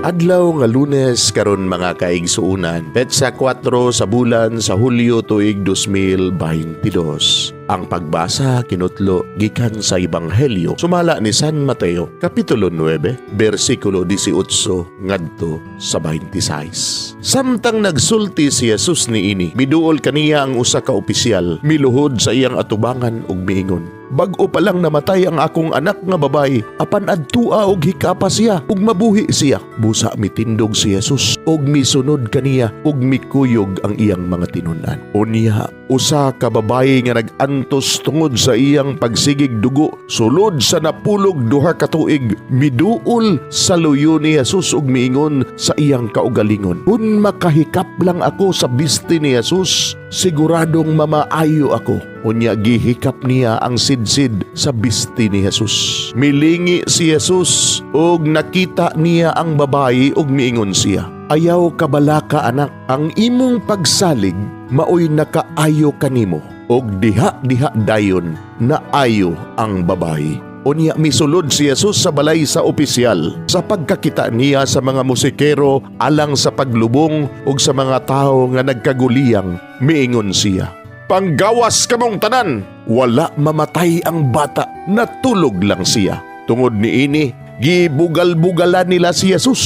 Adlaw nga Lunes karon mga kaigsuunan, petsa 4 sa bulan sa Hulyo tuig 2022. Ang pagbasa kinutlo gikan sa Ebanghelyo sumala ni San Mateo, Kapitulo 9, versikulo 18 ngadto sa 26. Samtang nagsulti si Jesus niini, miduol kaniya ang usa ka opisyal, miluhod sa iyang atubangan ug miingon, "Bag-o pa lang namatay ang akong anak nga babay, apan adtua og hikapa siya ug mabuhi siya." Busa mitindog si Jesus ug misunod kaniya ug mikuyog ang iyang mga tinun-an. Unya, usa ka babayi nga nag-antos tungod sa iyang pagsigig dugo, sulod sa napulog 2 ka tuig, miduol sa luyo ni Jesus ug miingon sa iyang kaugalingon, "Kung makahikap lang ako sa bisti ni Jesus, siguradong mamaayo ako." Unya gihikap niya ang sidsid sa bisti ni Jesus. Milingi si Jesus ug nakita niya ang babayi ug miingon siya, "Ayaw ka bala ka anak, ang imong pagsalig maoy nakaayo kanimo." Og diha dayon naayo ang babayi. Unya misulod si Jesus sa balay sa opisyal. Sa pagkakita niya sa mga musikero alang sa paglubong ug sa mga tao nga nagkaguliyang, miingon siya, "Panggawas kamong tanan!" Wala mamatay ang bata, natulog lang siya. Tungod niini, gibugal-bugalan nila si Jesus.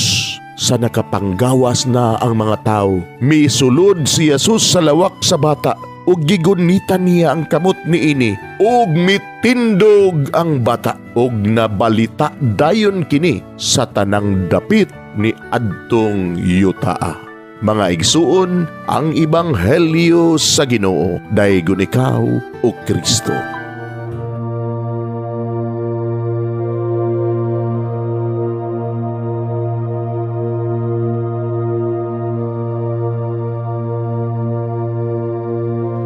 Sa nakapanggawas na ang mga tao, misulod si Jesus sa lawak sa bata ug gigunitan niya ang kamot niini ug mitindog ang bata ug nabalita dayon kini sa tanang dapit ni adtong yutaa. Mga igsuon, ang Ebanghelyo sa Ginoo, daygon ikaw o Kristo.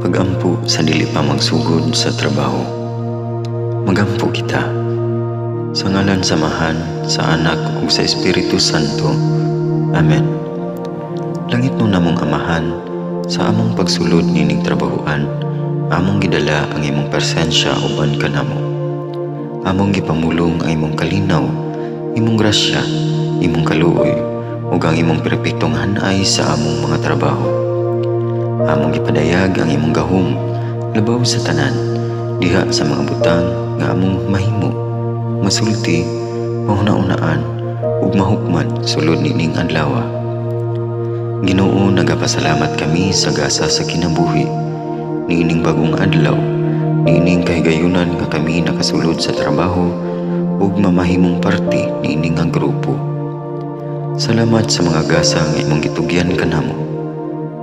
Pagampo sa dili pa magsugod sa trabaho. Magampo kita sa ngalan samahan sa Anak ug sa Espiritu Santo. Amen. Langit no namong Amahan, sa among pagsulod nining trabahoan, among gidala ang imong presensya uban kanamo. Among gipamulong ang imong kalinaw, imong grasya, imong kaluoy, ug ang imong perpektong hanay sa among mga trabaho. Among gipadayag ang imong gahom, labaw sa tanan, diha sa mga butang nga among mahimo, masulti, mahuna-unaan, ug mahukman sulod nining adlaw. Ginoo, nagapasalamat kami sa gasa sa kinabuhi, niining bagong adlaw, niining kahigayunan nga kami nakasulod sa trabaho ug mamahimong parte niining nga grupo. Salamat sa mga gasa nga imong gitugyan kanamo.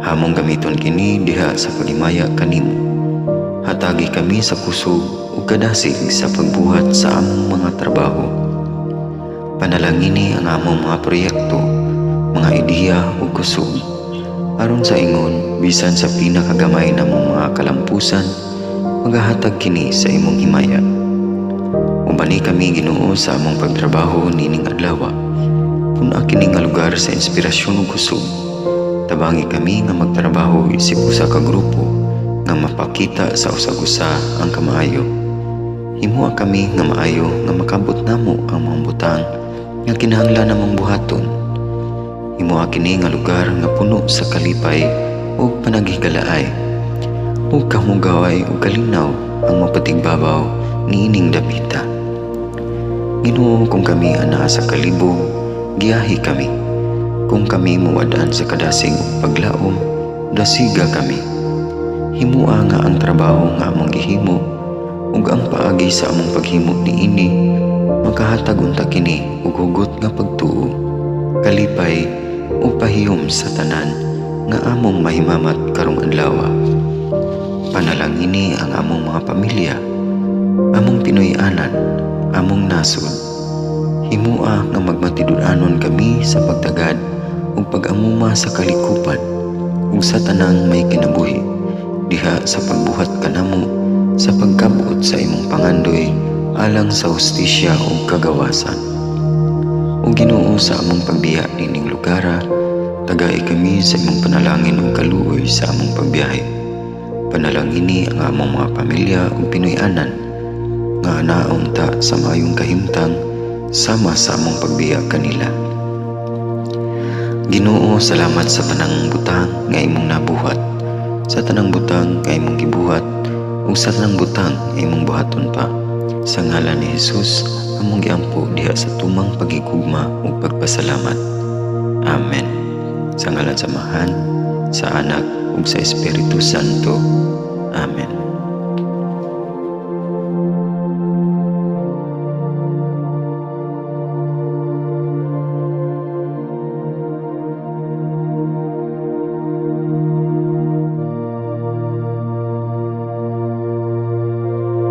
Hamong gamiton kini diha sa pagimaya kanimo. Hatagi kami sa kusog ug kadasig sa pagbuhat sa among mga trabaho. Panalangini ang among mga proyekto, mga ideya o kusog, aron sa ingon bisan sa pinakagamay namong mga kalampusan, magahatag kini sa imong himaya. Ubani kami Ginoo sa among pagtrabaho nining adlaw. Puna kini nga lugar sa inspirasyon ug kusog. Tabangi kami nga magtrabaho isip usa ka grupo nga mapakita sa usag-usa ang kamaayo. Himuha kami nga maayo nga makabot namo ang mga butang nga kinahanglan namong buhaton. Himuha kini nga lugar nga puno sa kalipay ug panagihigalaay, ug kamugaway ug kalinaw ang mapatigbabaw niining dapita. Ginoo, kung kami ana sa kalibog, giyahi kami. Kung kami muwadaan sa kadasig ug paglaom, dasiga kami. Himuha nga ang trabaho nga among gihimo ug ang paagi sa among paghimo niini makahatag unta kini ug hugot nga pagtuo, kalipay ug pahiyom sa tanan nga among mahimamat karong adlaw. Panalangini ang among mga pamilya, among Pinoy-anan, among nasod. Himuha nga magmatidud-anon kami sa pagtagad ug pag-amuma sa kalikupan ug sa tanang may kinabuhi, diha sa pagbuhat kanamo sa pagkabot sa imong pangandoy alang sa hustisya ug kagawasan. O Ginoo, sa among pagbiya nining lugar, tagay kami sa imong panalangin ug kaluoy sa among pagbiyahe. Panalangini ang among mga pamilya ug Pinoy-anan nga anaon ta sa maayong kahimtang sama sa among pagbiya kanila. Ginoo, salamat sa tanang butang nga imong nabuhat, sa tanang butang nga imong gibuhat, ug sa tanang butang nga imong buhaton pa. Sa ngalan ni Jesus, among giampo diha sa tumang pagigugma ug pagpasalamat. Amen. Sa ngalan sa Amahan, sa Anak ug sa Espiritu Santo. Amen.